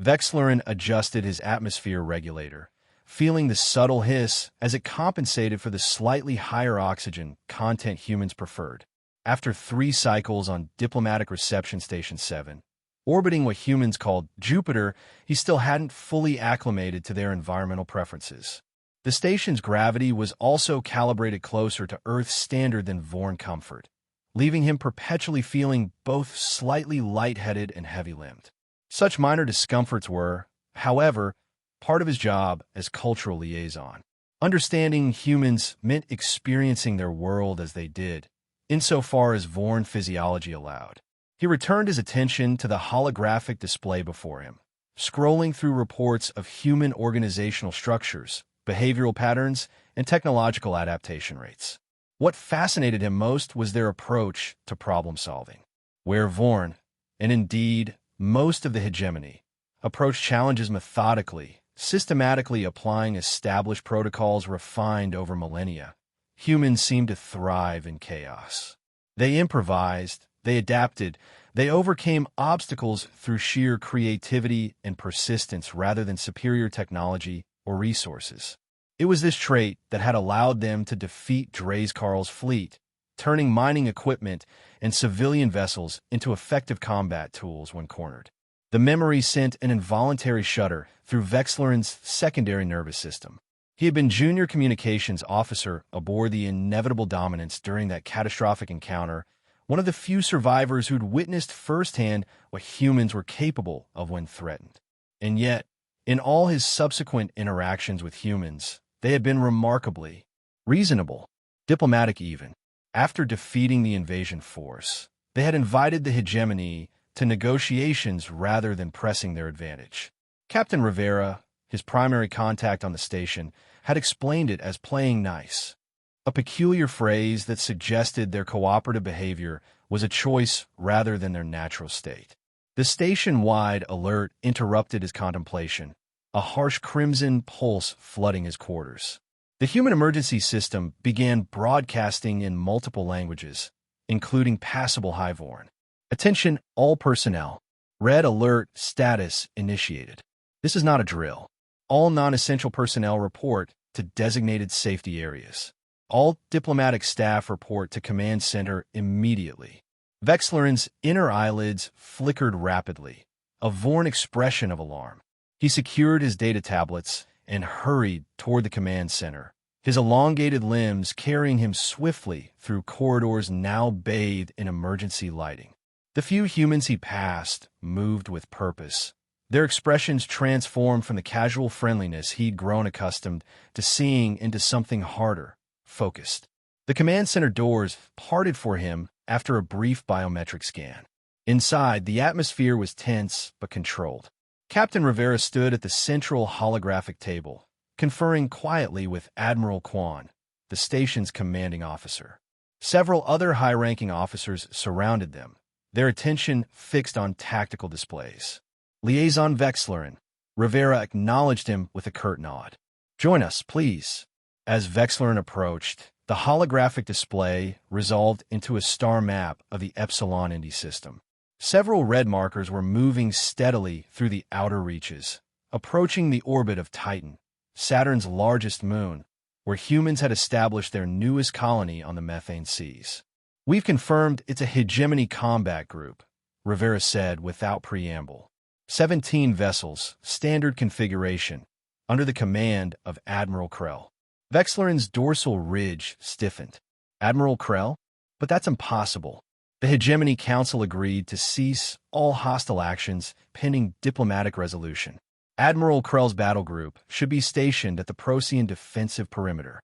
Vexlerin adjusted his atmosphere regulator, feeling the subtle hiss as it compensated for the slightly higher oxygen content humans preferred. After 3 cycles on Diplomatic Reception Station 7, orbiting what humans called Jupiter, he still hadn't fully acclimated to their environmental preferences. The station's gravity was also calibrated closer to Earth's standard than Vorn comfort, leaving him perpetually feeling both slightly lightheaded and heavy-limbed. Such minor discomforts were, however, part of his job as cultural liaison. Understanding humans meant experiencing their world as they did, insofar as Vorn physiology allowed. He returned his attention to the holographic display before him, scrolling through reports of human organizational structures, behavioral patterns, and technological adaptation rates. What fascinated him most was their approach to problem-solving, where Vorn, and indeed most of the hegemony, approached challenges methodically, systematically applying established protocols refined over millennia. Humans seemed to thrive in chaos. They improvised, they adapted, they overcame obstacles through sheer creativity and persistence rather than superior technology or resources. It was this trait that had allowed them to defeat Draeskarl's fleet, turning mining equipment and civilian vessels into effective combat tools when cornered. The memory sent an involuntary shudder through Vexlerin's secondary nervous system. He had been junior communications officer aboard the Inevitable Dominance during that catastrophic encounter, one of the few survivors who'd witnessed firsthand what humans were capable of when threatened. And yet, in all his subsequent interactions with humans, they had been remarkably reasonable, diplomatic even. After defeating the invasion force, they had invited the hegemony to negotiations rather than pressing their advantage. Captain Rivera, his primary contact on the station, had explained it as playing nice, a peculiar phrase that suggested their cooperative behavior was a choice rather than their natural state. The station-wide alert interrupted his contemplation, a harsh crimson pulse flooding his quarters. The human emergency system began broadcasting in multiple languages, including passable High Vorn. Attention, all personnel. Red alert status initiated. This is not a drill. All non-essential personnel report to designated safety areas. All diplomatic staff report to command center immediately. Vexlerin's inner eyelids flickered rapidly, a Vorn expression of alarm. He secured his data tablets and hurried toward the command center, his elongated limbs carrying him swiftly through corridors now bathed in emergency lighting. The few humans he passed moved with purpose, their expressions transformed from the casual friendliness he'd grown accustomed to seeing into something harder, focused. The command center doors parted for him after a brief biometric scan. Inside, the atmosphere was tense but controlled. Captain Rivera stood at the central holographic table, conferring quietly with Admiral Kwan, the station's commanding officer. Several other high-ranking officers surrounded them, their attention fixed on tactical displays. Liaison Vexlerin. Rivera acknowledged him with a curt nod. "Join us, please." As Vexlerin approached, the holographic display resolved into a star map of the Epsilon Indy system. Several red markers were moving steadily through the outer reaches, approaching the orbit of Titan, Saturn's largest moon, where humans had established their newest colony on the methane seas. "We've confirmed it's a hegemony combat group," Rivera said without preamble. 17 vessels, standard configuration, under the command of Admiral Krell. Vexlerin's dorsal ridge stiffened. Admiral Krell? But that's impossible. The Hegemony Council agreed to cease all hostile actions pending diplomatic resolution. Admiral Krell's battle group should be stationed at the Procyon defensive perimeter.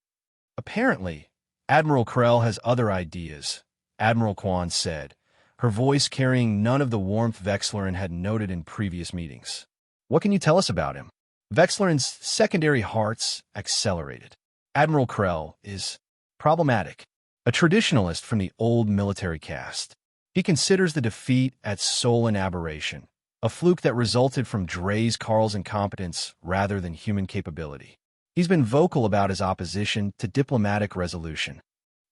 "Apparently, Admiral Krell has other ideas," Admiral Kwan said, her voice carrying none of the warmth Vexlerin had noted in previous meetings. "What can you tell us about him?" Vexlerin's secondary hearts accelerated. Admiral Krell is problematic, a traditionalist from the old military caste. He considers the defeat at Sol an aberration, a fluke that resulted from Draeskarl's incompetence rather than human capability. He's been vocal about his opposition to diplomatic resolution.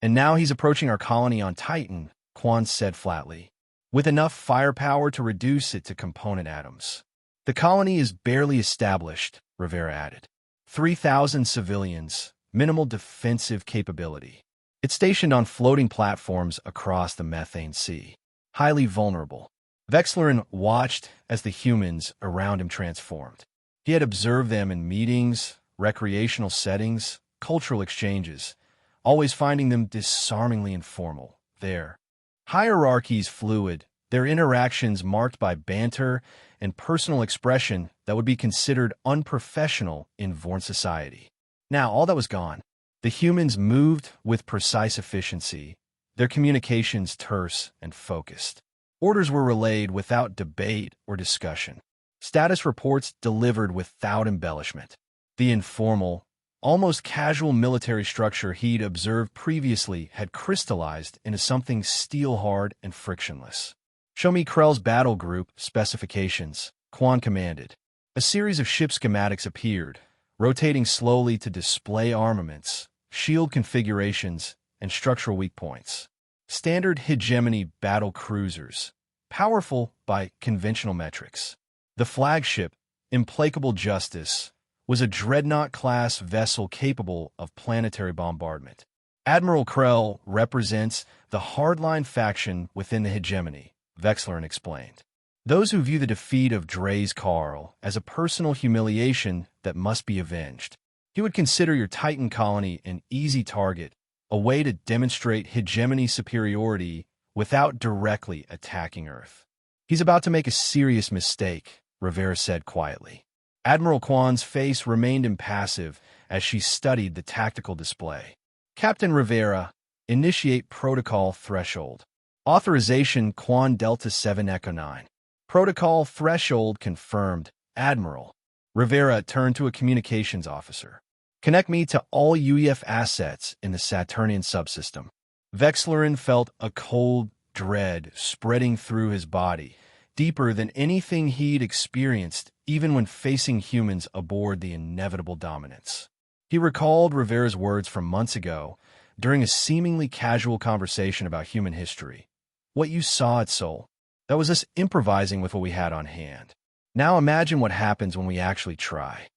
"And now he's approaching our colony on Titan," Kwan said flatly, "with enough firepower to reduce it to component atoms." The colony is barely established, Rivera added. 3,000 civilians, minimal defensive capability. It's stationed on floating platforms across the methane sea. Highly vulnerable. Vexlerin watched as the humans around him transformed. He had observed them in meetings, recreational settings, cultural exchanges, always finding them disarmingly informal. Their hierarchies fluid, their interactions marked by banter and personal expression that would be considered unprofessional in Vorn society. Now, all that was gone. The humans moved with precise efficiency, their communications terse and focused. Orders were relayed without debate or discussion. Status reports delivered without embellishment. The informal, almost casual military structure he'd observed previously had crystallized into something steel-hard and frictionless. "Show me Krell's battle group specifications," Quan commanded. A series of ship schematics appeared, rotating slowly to display armaments, shield configurations, and structural weak points. Standard hegemony battle cruisers, powerful by conventional metrics. The flagship, Implacable Justice, was a dreadnought-class vessel capable of planetary bombardment. Admiral Krell represents the hardline faction within the hegemony, Vexlerin explained. Those who view the defeat of Dre's Karl as a personal humiliation that must be avenged. He would consider your Titan colony an easy target, a way to demonstrate hegemony superiority without directly attacking Earth. "He's about to make a serious mistake," Rivera said quietly. Admiral Kwan's face remained impassive as she studied the tactical display. "Captain Rivera, initiate protocol threshold." Authorization Kwan Delta 7 Echo 9. Protocol threshold confirmed, Admiral. Rivera turned to a communications officer. "Connect me to all UEF assets in the Saturnian subsystem." Vexlerin felt a cold dread spreading through his body, deeper than anything he'd experienced even when facing humans aboard the inevitable Dominance. He recalled Rivera's words from months ago during a seemingly casual conversation about human history. "What you saw at Sol, that was us improvising with what we had on hand. Now imagine what happens when we actually try."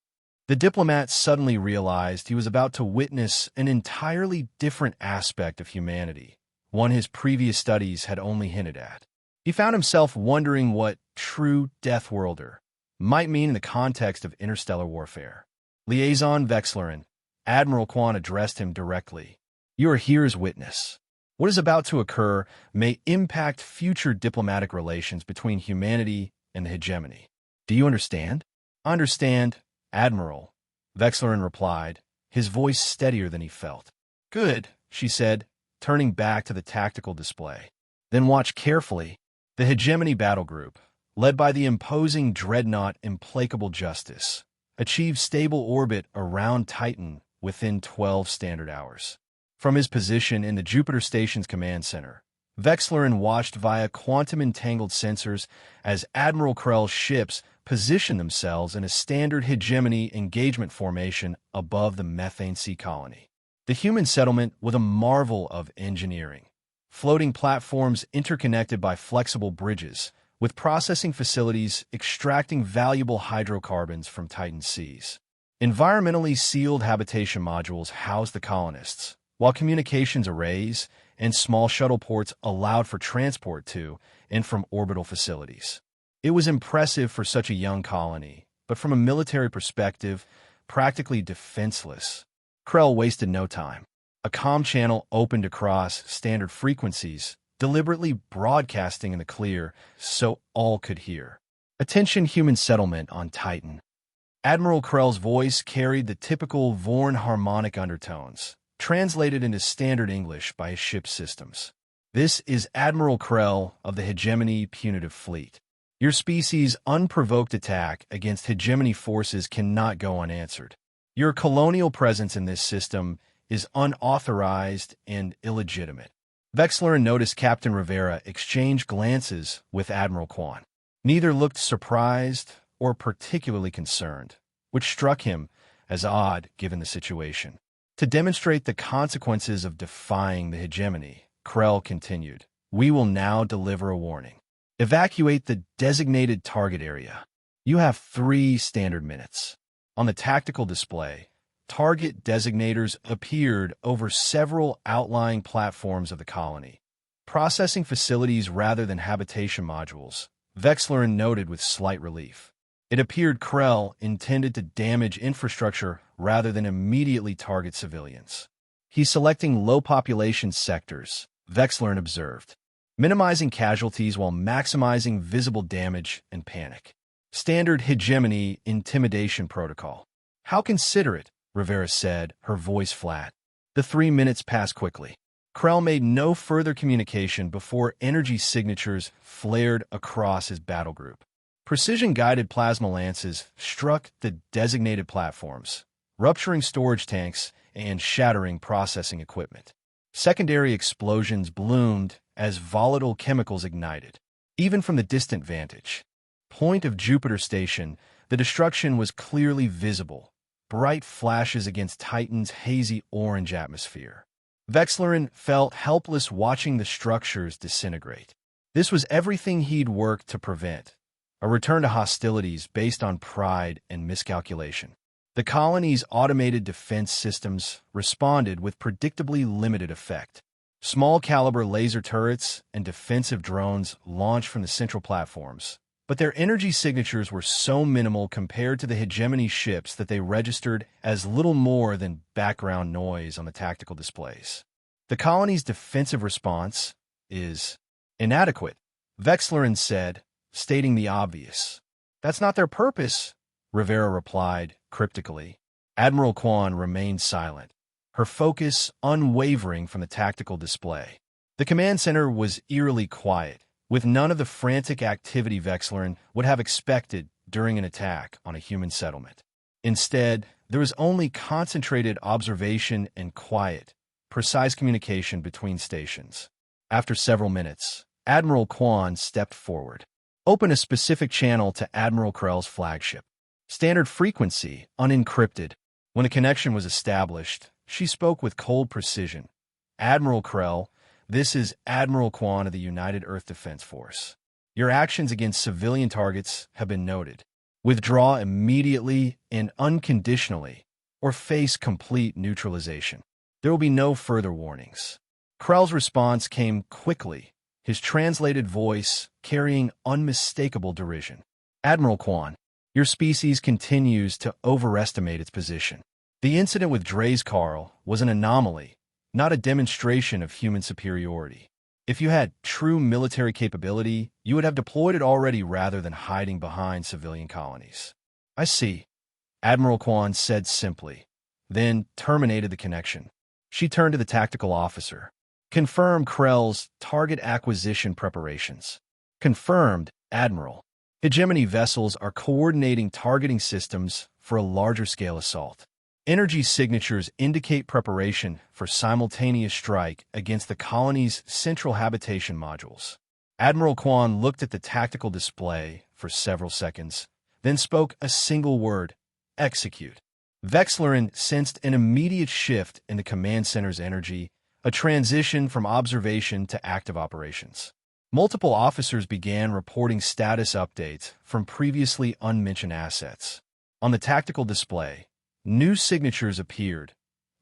The diplomat suddenly realized he was about to witness an entirely different aspect of humanity, one his previous studies had only hinted at. He found himself wondering what true Deathworlder might mean in the context of interstellar warfare. "Liaison Vexlerin," Admiral Kwan addressed him directly. "You are here as witness. What is about to occur may impact future diplomatic relations between humanity and the hegemony. Do you understand?" "Understand, Admiral," Vexlerin replied, his voice steadier than he felt. "Good," she said, turning back to the tactical display. "Then watch carefully. The hegemony battle group, led by the imposing dreadnought Implacable Justice, achieved stable orbit around Titan within 12 standard hours." From his position in the Jupiter Station's command center, Vexlerin watched via quantum-entangled sensors as Admiral Krell's ships positioned themselves in a standard hegemony engagement formation above the methane sea colony. The human settlement was a marvel of engineering. Floating platforms interconnected by flexible bridges, with processing facilities extracting valuable hydrocarbons from Titan seas. Environmentally sealed habitation modules housed the colonists, while communications arrays and small shuttle ports allowed for transport to and from orbital facilities. It was impressive for such a young colony, but from a military perspective, practically defenseless. Krell wasted no time. A comm channel opened across standard frequencies, deliberately broadcasting in the clear so all could hear. "Attention human settlement on Titan." Admiral Krell's voice carried the typical Vorn harmonic undertones, translated into standard English by his ship's systems. "This is Admiral Krell of the Hegemony Punitive Fleet. Your species' unprovoked attack against hegemony forces cannot go unanswered. Your colonial presence in this system is unauthorized and illegitimate." Vexlerin noticed Captain Rivera exchange glances with Admiral Kwan. Neither looked surprised or particularly concerned, which struck him as odd given the situation. To demonstrate the consequences of defying the hegemony, Krell continued, "We will now deliver a warning. Evacuate the designated target area." You have 3 standard minutes. On the tactical display, target designators appeared over several outlying platforms of the colony. Processing facilities rather than habitation modules, Vexlerin noted with slight relief. It appeared Krell intended to damage infrastructure rather than immediately target civilians. He's selecting low-population sectors, Vexlerin observed, minimizing casualties while maximizing visible damage and panic. Standard hegemony intimidation protocol. How considerate, Rivera said, her voice flat. The 3 minutes passed quickly. Krell made no further communication before energy signatures flared across his battle group. Precision-guided plasma lances struck the designated platforms, rupturing storage tanks and shattering processing equipment. Secondary explosions bloomed as volatile chemicals ignited. Even from the distant vantage point of Jupiter Station, the destruction was clearly visible, bright flashes against Titan's hazy orange atmosphere. Vexlerin felt helpless watching the structures disintegrate. This was everything he'd worked to prevent, a return to hostilities based on pride and miscalculation. The colony's automated defense systems responded with predictably limited effect. Small-caliber laser turrets and defensive drones launched from the central platforms, but their energy signatures were so minimal compared to the hegemony ships that they registered as little more than background noise on the tactical displays. The colony's defensive response is inadequate, Vexlerin said, stating the obvious. That's not their purpose, Rivera replied, cryptically. Admiral Kwan remained silent, her focus unwavering from the tactical display. The command center was eerily quiet, with none of the frantic activity Vexlerin would have expected during an attack on a human settlement. Instead, there was only concentrated observation and quiet, precise communication between stations. After several minutes, Admiral Kwan stepped forward. Open a specific channel to Admiral Krell's flagship. Standard frequency, unencrypted. When a connection was established, she spoke with cold precision. Admiral Krell, this is Admiral Kwan of the United Earth Defense Force. Your actions against civilian targets have been noted. Withdraw immediately and unconditionally, or face complete neutralization. There will be no further warnings. Krell's response came quickly, his translated voice carrying unmistakable derision. Admiral Kwan, your species continues to overestimate its position. The incident with Dre's Carl was an anomaly, not a demonstration of human superiority. If you had true military capability, you would have deployed it already rather than hiding behind civilian colonies. I see, Admiral Kwan said simply, then terminated the connection. She turned to the tactical officer. Confirm Krell's target acquisition preparations. Confirmed, Admiral. Hegemony vessels are coordinating targeting systems for a larger-scale assault. Energy signatures indicate preparation for simultaneous strike against the colony's central habitation modules. Admiral Kwan looked at the tactical display for several seconds, then spoke a single word, execute. Vexlerin sensed an immediate shift in the command center's energy, a transition from observation to active operations. Multiple officers began reporting status updates from previously unmentioned assets. On the tactical display, new signatures appeared,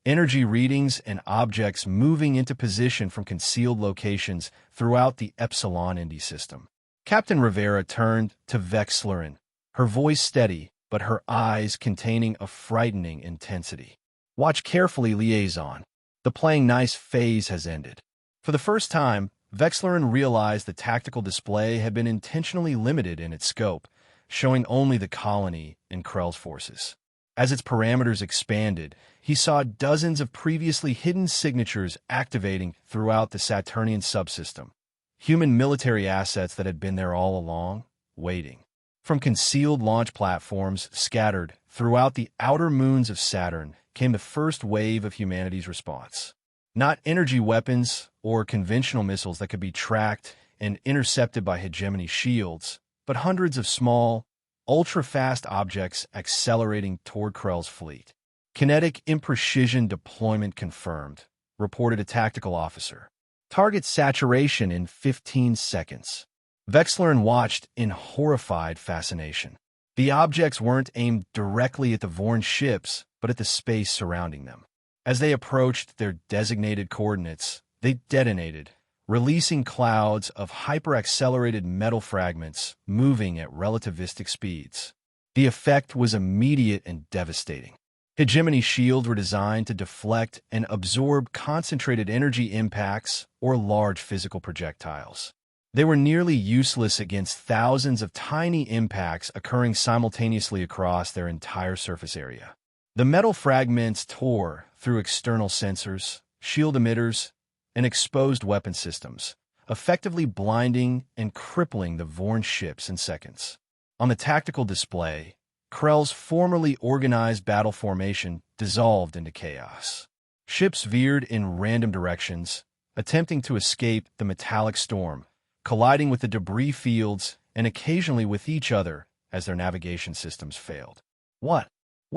energy readings and objects moving into position from concealed locations throughout the Epsilon Indy system. Captain Rivera turned to Vexlerin, her voice steady, but her eyes containing a frightening intensity. Watch carefully, liaison. The playing nice phase has ended. For the first time, Vexlerin realized the tactical display had been intentionally limited in its scope, showing only the colony and Krell's forces. As its parameters expanded, he saw dozens of previously hidden signatures activating throughout the Saturnian subsystem, human military assets that had been there all along, waiting. From concealed launch platforms scattered throughout the outer moons of Saturn came the first wave of humanity's response. Not energy weapons or conventional missiles that could be tracked and intercepted by hegemony shields, but hundreds of small, ultra-fast objects accelerating toward Krell's fleet. Kinetic imprecision deployment confirmed, reported a tactical officer. Target saturation in 15 seconds. Vexlerin watched in horrified fascination. The objects weren't aimed directly at the Vorn ships, but at the space surrounding them. As they approached their designated coordinates, they detonated, releasing clouds of hyper-accelerated metal fragments moving at relativistic speeds. The effect was immediate and devastating. Hegemony shields were designed to deflect and absorb concentrated energy impacts or large physical projectiles. They were nearly useless against thousands of tiny impacts occurring simultaneously across their entire surface area. The metal fragments tore through external sensors, shield emitters, and exposed weapon systems, effectively blinding and crippling the Vorn ships in seconds. On the tactical display, Krell's formerly organized battle formation dissolved into chaos. Ships veered in random directions, attempting to escape the metallic storm, colliding with the debris fields and occasionally with each other as their navigation systems failed. What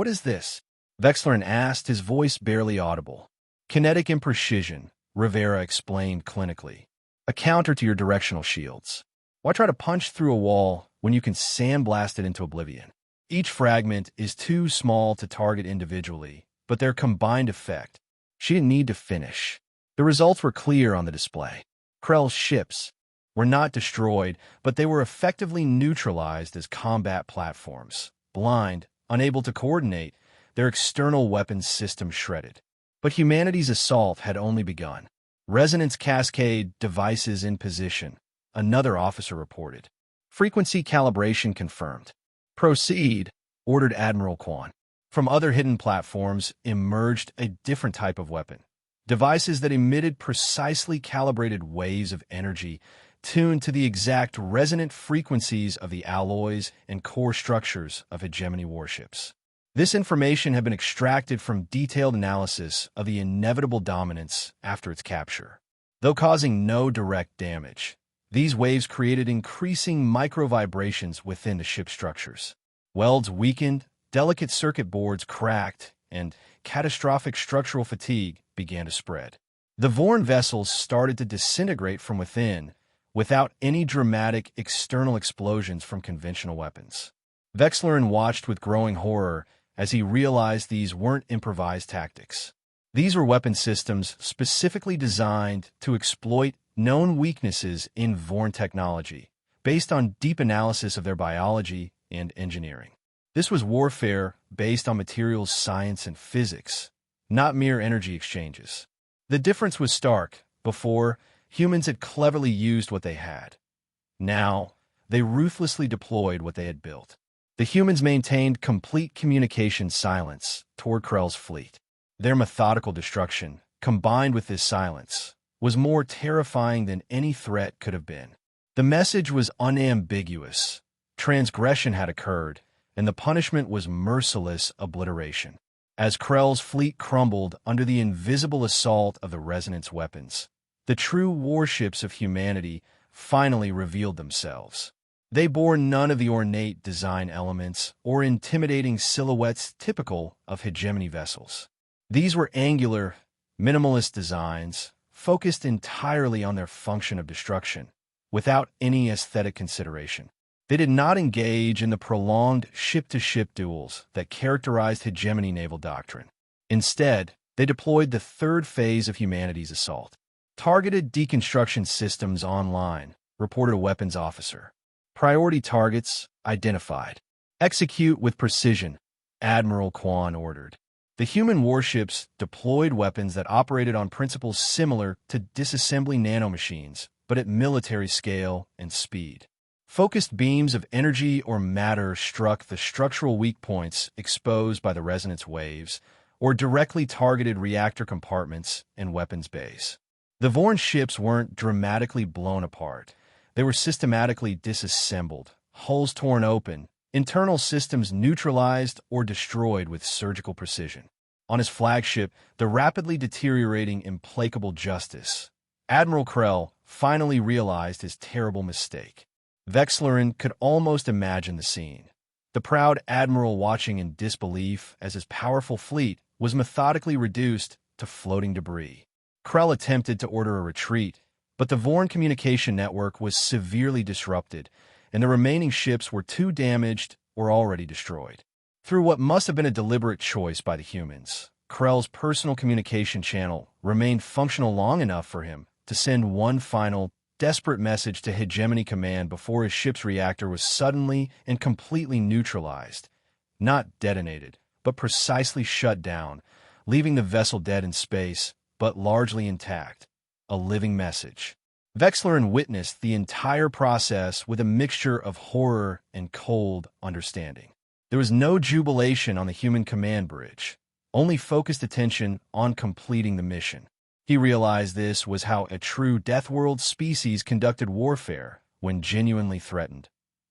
is this? Vexlerin asked, his voice barely audible. Kinetic imprecision, Rivera explained clinically. A counter to your directional shields. Why try to punch through a wall when you can sandblast it into oblivion? Each fragment is too small to target individually, but their combined effect. She didn't need to finish. The results were clear on the display. Krell's ships were not destroyed, but they were effectively neutralized as combat platforms. Blind, unable to coordinate, their external weapons system shredded. But humanity's assault had only begun. Resonance cascade devices in position, another officer reported. Frequency calibration confirmed. Proceed, ordered Admiral Kwan. From other hidden platforms emerged a different type of weapon. Devices that emitted precisely calibrated waves of energy tuned to the exact resonant frequencies of the alloys and core structures of hegemony warships. This information had been extracted from detailed analysis of the inevitable dominance after its capture. Though causing no direct damage, these waves created increasing micro-vibrations within the ship structures. Welds weakened, delicate circuit boards cracked, and catastrophic structural fatigue began to spread. The Vorn vessels started to disintegrate from within, without any dramatic external explosions from conventional weapons. Vexlerin watched with growing horror as he realized these weren't improvised tactics. These were weapon systems specifically designed to exploit known weaknesses in Vorn technology, based on deep analysis of their biology and engineering. This was warfare based on materials science and physics, not mere energy exchanges. The difference was stark. Before, humans had cleverly used what they had. Now, they ruthlessly deployed what they had built. The humans maintained complete communication silence toward Krell's fleet. Their methodical destruction, combined with this silence, was more terrifying than any threat could have been. The message was unambiguous. Transgression had occurred, and the punishment was merciless obliteration. As Krell's fleet crumbled under the invisible assault of the resonance weapons, the true warships of humanity finally revealed themselves. They bore none of the ornate design elements or intimidating silhouettes typical of hegemony vessels. These were angular, minimalist designs, focused entirely on their function of destruction, without any aesthetic consideration. They did not engage in the prolonged ship-to-ship duels that characterized hegemony naval doctrine. Instead, they deployed the third phase of humanity's assault. Targeted deconstruction systems online, reported a weapons officer. Priority targets identified. Execute with precision, Admiral Kwan ordered. The human warships deployed weapons that operated on principles similar to disassembly nanomachines, but at military scale and speed. Focused beams of energy or matter struck the structural weak points exposed by the resonance waves, or directly targeted reactor compartments and weapons bays. The Vorn ships weren't dramatically blown apart. They were systematically disassembled, hulls torn open, internal systems neutralized or destroyed with surgical precision. On his flagship, the rapidly deteriorating Implacable Justice, Admiral Krell finally realized his terrible mistake. Vexlerin could almost imagine the scene. The proud admiral watching in disbelief as his powerful fleet was methodically reduced to floating debris. Krell attempted to order a retreat, but the Vorn communication network was severely disrupted, and the remaining ships were too damaged or already destroyed. Through what must have been a deliberate choice by the humans, Krell's personal communication channel remained functional long enough for him to send one final, desperate message to Hegemony Command before his ship's reactor was suddenly and completely neutralized. Not detonated, but precisely shut down, leaving the vessel dead in space, but largely intact. A living message. Vexlerin witnessed the entire process with a mixture of horror and cold understanding. There was no jubilation on the human command bridge, only focused attention on completing the mission. He realized this was how a true Deathworld species conducted warfare when genuinely threatened,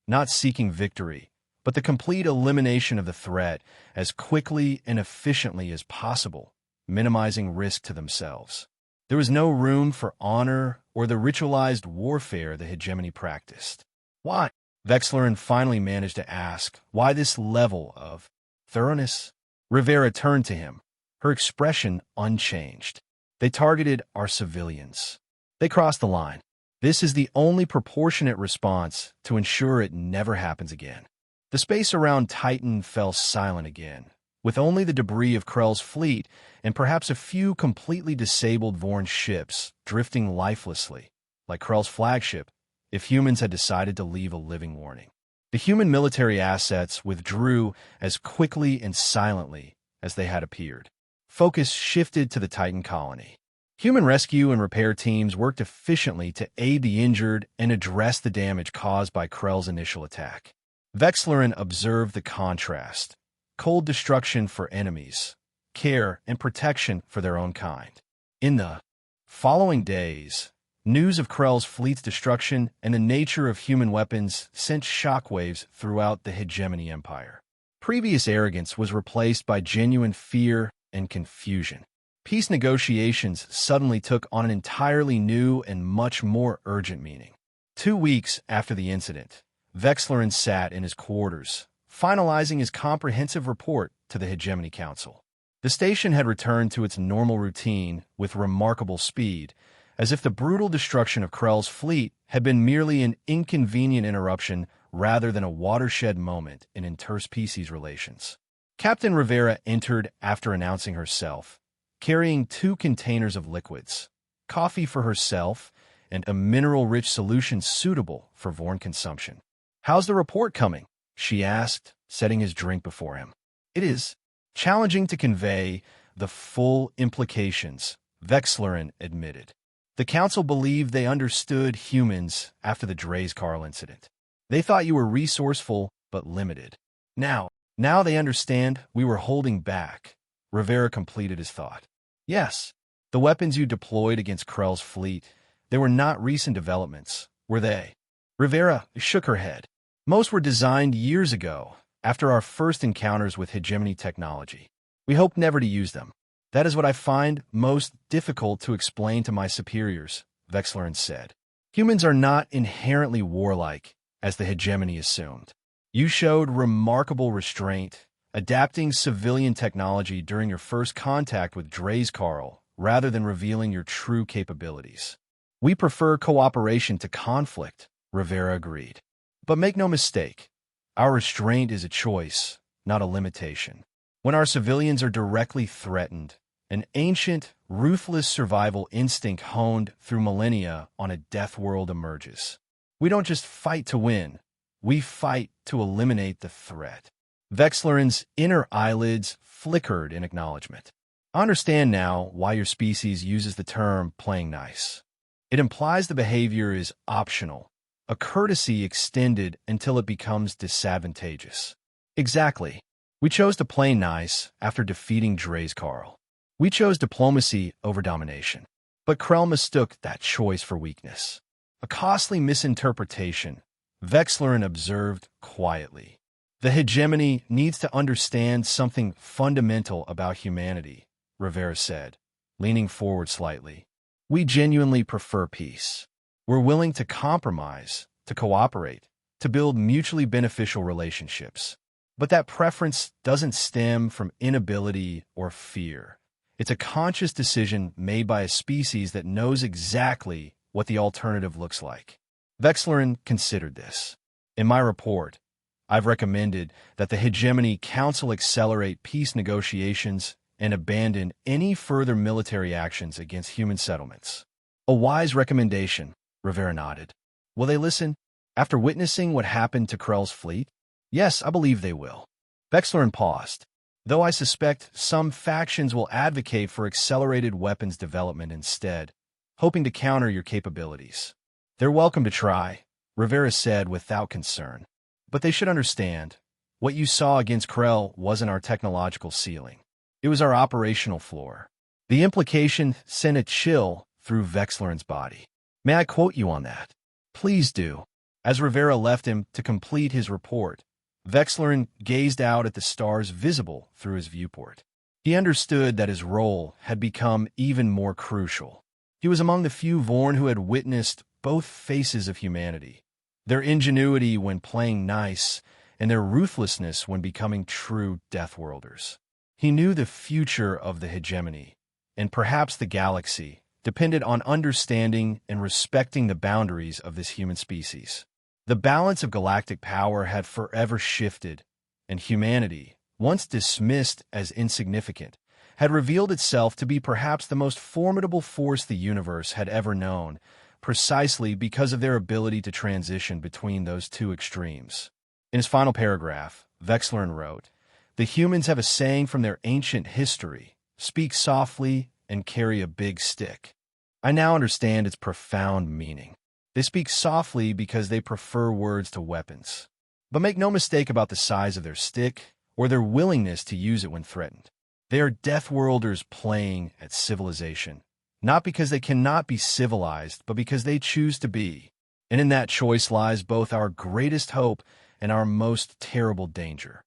not seeking victory, but the complete elimination of the threat as quickly and efficiently as possible, minimizing risk to themselves. There was no room for honor or the ritualized warfare the Hegemony practiced. Why? Vexlerin finally managed to ask, why this level of thoroughness? Rivera turned to him, her expression unchanged. They targeted our civilians. They crossed the line. This is the only proportionate response to ensure it never happens again. The space around Titan fell silent again, with only the debris of Krell's fleet and perhaps a few completely disabled Vorn ships drifting lifelessly, like Krell's flagship, if humans had decided to leave a living warning. The human military assets withdrew as quickly and silently as they had appeared. Focus shifted to the Titan colony. Human rescue and repair teams worked efficiently to aid the injured and address the damage caused by Krell's initial attack. Vexlerin observed the contrast: cold destruction for enemies, care and protection for their own kind. In the following days, news of Krell's fleet's destruction and the nature of human weapons sent shockwaves throughout the Hegemony Empire. Previous arrogance was replaced by genuine fear and confusion. Peace negotiations suddenly took on an entirely new and much more urgent meaning. 2 weeks after the incident, Vexlerin sat in his quarters, finalizing his comprehensive report to the Hegemony Council. The station had returned to its normal routine with remarkable speed, as if the brutal destruction of Krell's fleet had been merely an inconvenient interruption rather than a watershed moment in interspecies relations. Captain Rivera entered after announcing herself, carrying 2 containers of liquids, coffee for herself and a mineral-rich solution suitable for Vorn consumption. "How's the report coming?" she asked, setting his drink before him. "It is challenging to convey the full implications," Vexlerin admitted. "The council believed they understood humans after the Drayskarl incident. They thought you were resourceful but limited. Now they understand we were holding back." Rivera completed his thought. "Yes, the weapons you deployed against Krell's fleet, they were not recent developments, were they?" Rivera shook her head. "Most were designed years ago, after our first encounters with hegemony technology. We hoped never to use them. That is what I find most difficult to explain to my superiors," Vexlerin said. "Humans are not inherently warlike, as the hegemony assumed. You showed remarkable restraint, adapting civilian technology during your first contact with Drayskarl, rather than revealing your true capabilities. We prefer cooperation to conflict," Rivera agreed. "But make no mistake, our restraint is a choice, not a limitation. When our civilians are directly threatened, an ancient, ruthless survival instinct honed through millennia on a death world emerges. We don't just fight to win, we fight to eliminate the threat." Vexlerin's inner eyelids flickered in acknowledgement. "I understand now why your species uses the term playing nice. It implies the behavior is optional, a courtesy extended until it becomes disadvantageous." "Exactly. We chose to play nice after defeating Drayskarl. We chose diplomacy over domination. But Krell mistook that choice for weakness. A costly misinterpretation," Vexlerin observed quietly. "The hegemony needs to understand something fundamental about humanity," Rivera said, leaning forward slightly. "We genuinely prefer peace. We're willing to compromise, to cooperate, to build mutually beneficial relationships. But that preference doesn't stem from inability or fear. It's a conscious decision made by a species that knows exactly what the alternative looks like." Vexlerin considered this. "In my report, I've recommended that the Hegemony Council accelerate peace negotiations and abandon any further military actions against human settlements. A wise recommendation, Rivera nodded. Will they listen? After witnessing what happened to Krell's fleet? Yes, I believe they will. Vexlerin paused. Though I suspect some factions will advocate for accelerated weapons development instead, hoping to counter your capabilities. They're welcome to try, Rivera said without concern. But they should understand, what you saw against Krell wasn't our technological ceiling. It was our operational floor. The implication sent a chill through Vexlerin's body. May I quote you on that? Please do. As Rivera left him to complete his report, Vexlerin gazed out at the stars visible through his viewport. He understood that his role had become even more crucial. He was among the few Vorn who had witnessed both faces of humanity, their ingenuity when playing nice and their ruthlessness when becoming true Deathworlders. He knew the future of the hegemony, and perhaps the galaxy, depended on understanding and respecting the boundaries of this human species. The balance of galactic power had forever shifted, and humanity, once dismissed as insignificant, had revealed itself to be perhaps the most formidable force the universe had ever known, precisely because of their ability to transition between those two extremes. In his final paragraph, Vexlerin wrote, "The humans have a saying from their ancient history, speak softly and carry a big stick. I now understand its profound meaning. They speak softly because they prefer words to weapons. But make no mistake about the size of their stick or their willingness to use it when threatened. They are Deathworlders playing at civilization, not because they cannot be civilized, but because they choose to be. And in that choice lies both our greatest hope and our most terrible danger."